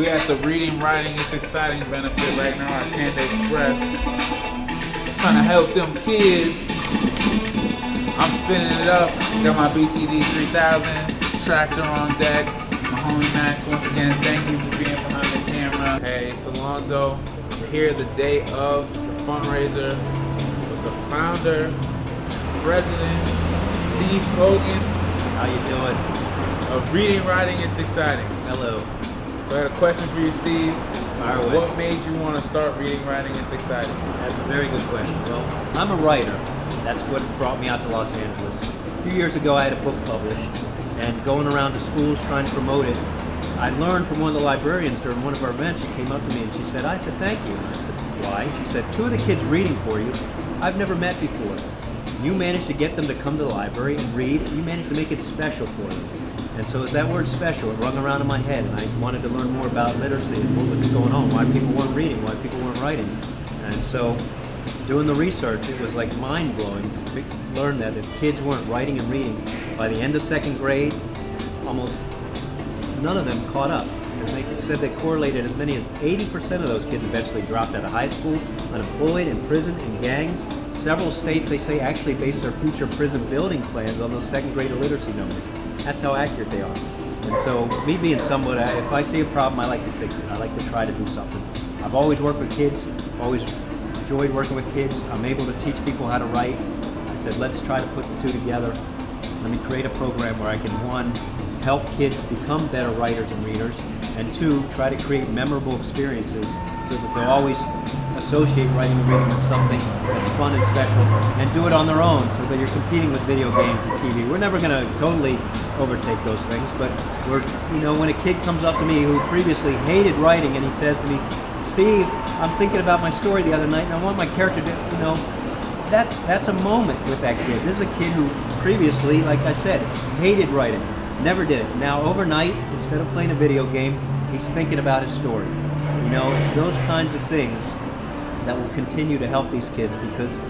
We at the Reading, Writing is Exciting benefit right now at Panda Express. Trying to help them kids. I'm spinning it up. Got my BCD 3000 tractor on deck. My homie Max, once again, thank you for being behind the camera. Hey, it's Alonzo. I'm here the day of the fundraiser with the founder, president, Steve Kogan. How you doing? Of Reading, Writing, it's Exciting. Hello. So I had a question for you, Steve. Fire away. What made you want to start Reading, Writing, it's Exciting? That's a very good question. Well, I'm a writer. That's what brought me out to Los Angeles. A few years ago, I had a book published, and going around to schools trying to promote it, I learned from one of the librarians during one of our events. She came up to me and she said, "I have to thank you." And I said, "Why?" She said, "Two of the kids reading for you, I've never met before. You managed to get them to come to the library and read, and you managed to make it special for them." And so as that word special, it rung around in my head, and I wanted to learn more about literacy and what was going on, why people weren't reading, why people weren't writing. And so doing the research, it was like mind-blowing to learn that if kids weren't writing and reading, by the end of second grade, almost none of them caught up. And they said they correlated as many as 80% of those kids eventually dropped out of high school, unemployed, in prison, in gangs. Several states, they say, actually base their future prison building plans on those second grade literacy numbers. That's how accurate they are. And so, me being someone, if I see a problem, I like to fix it. I like to try to do something. I've always worked with kids, always enjoyed working with kids. I'm able to teach people how to write. I said, let's try to put the two together. Let me create a program where I can, one, help kids become better writers and readers, and two, try to create memorable experiences so that they'll always associate writing and reading with something that's fun and special, and do it on their own so that you're competing with video games and TV. We're never going to totally overtake those things, but when a kid comes up to me who previously hated writing and he says to me, "Steve, I'm thinking about my story the other night and I want my character to," that's a moment with that kid. This is a kid who previously, like I said, hated writing, never did it. Now overnight, instead of playing a video game, he's thinking about his story. It's those kinds of things that will continue to help these kids, because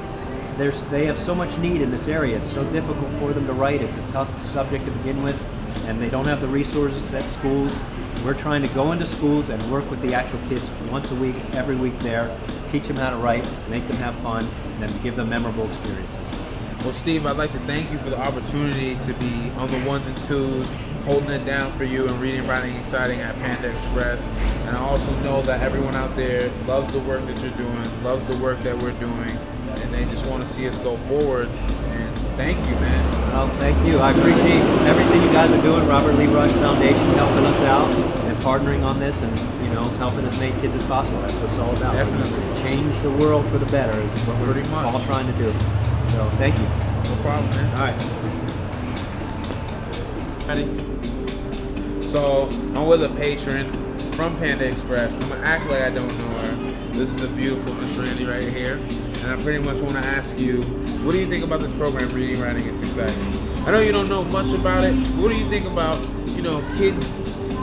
they have so much need in this area. It's so difficult for them to write. It's a tough subject to begin with, and they don't have the resources at schools. We're trying to go into schools and work with the actual kids once a week, every week there, teach them how to write, make them have fun, and then give them memorable experiences. Well, Steve, I'd like to thank you for the opportunity to be on the ones and twos, holding it down for you and Reading, Writing, Exciting at Panda Express. And I also know that everyone out there loves the work that you're doing, loves the work that we're doing, and they just want to see us go forward. And thank you, man. Well, thank you. I appreciate everything you guys are doing. Robert Lee Rush Foundation helping us out and partnering on this, and helping as many kids as possible. That's what it's all about. Definitely. Change the world for the better is what we're all trying to do. So thank you. No problem, man. All right. Ready? So I'm with a patron from Panda Express. I'm gonna act like I don't know her. This is the beautiful Miss Randi right here, and I pretty much want to ask you, what do you think about this program, Reading, Writing, it's Exciting? I know you don't know much about it. What do you think about kids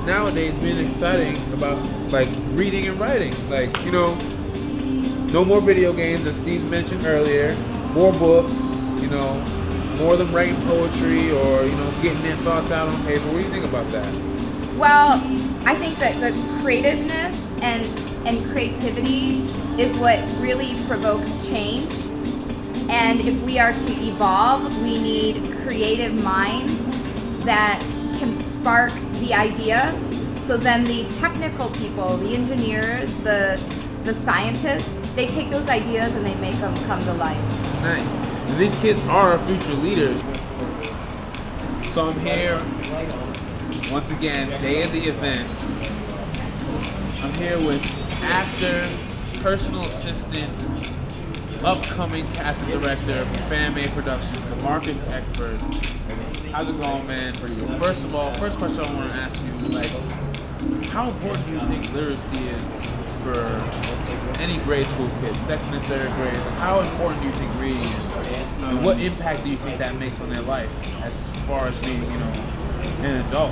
nowadays being exciting about like reading and writing? No more video games, as Steve mentioned earlier. More books, more of them writing poetry or, getting their thoughts out on paper. What do you think about that? Well, I think that the creativeness and creativity is what really provokes change. And if we are to evolve, we need creative minds that can spark the idea. So then the technical people, the engineers, the scientists, they take those ideas and they make them come to life. Nice. And these kids are our future leaders. So I'm here, once again, day of the event. I'm here with actor, personal assistant, upcoming casting director for Fan Made Production, Demarcus Eckford. How's it going, man? First of all, first question I want to ask you, how important do you think literacy is for any grade school kids, second and third grade? How important do you think reading is? And what impact do you think that makes on their life as far as being, an adult?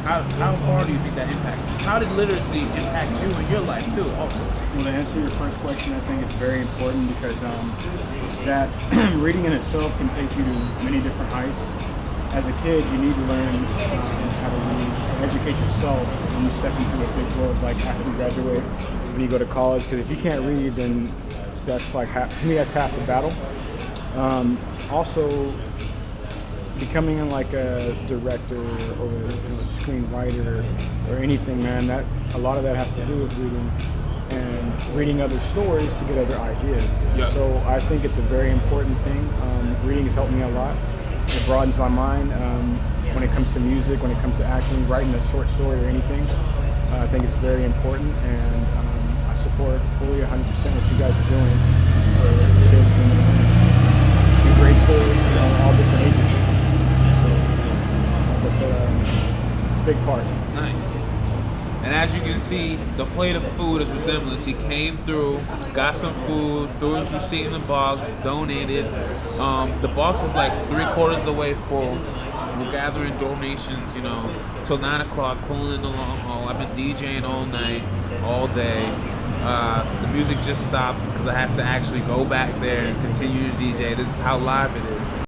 How far do you think that impacts? How did literacy impact you in your life too, also? Well, to answer your first question, I think it's very important because that reading in itself can take you to many different heights. as a kid, you need to learn how to read, educate yourself when you step into a big world, like after you graduate, when you go to college. Because if you can't read, then that's like to me, that's half the battle. Also, becoming like a director or screenwriter or anything, man, that a lot of that has to do with reading and reading other stories to get other ideas. Yep. So I think it's a very important thing. Reading has helped me a lot. It broadens my mind when it comes to music, when it comes to acting, writing a short story or anything. I think it's very important, and I support fully 100% what you guys are doing for kids in grade school, all different ages. So, like I said, it's a big part. Nice. And as you can see, the plate of food is resemblance. He came through, got some food, threw his receipt in the box, donated. The box is like 3/4 away full. We're gathering donations, till 9 o'clock, pulling in the long haul. I've been DJing all night, all day. The music just stopped because I have to actually go back there and continue to DJ. This is how live it is.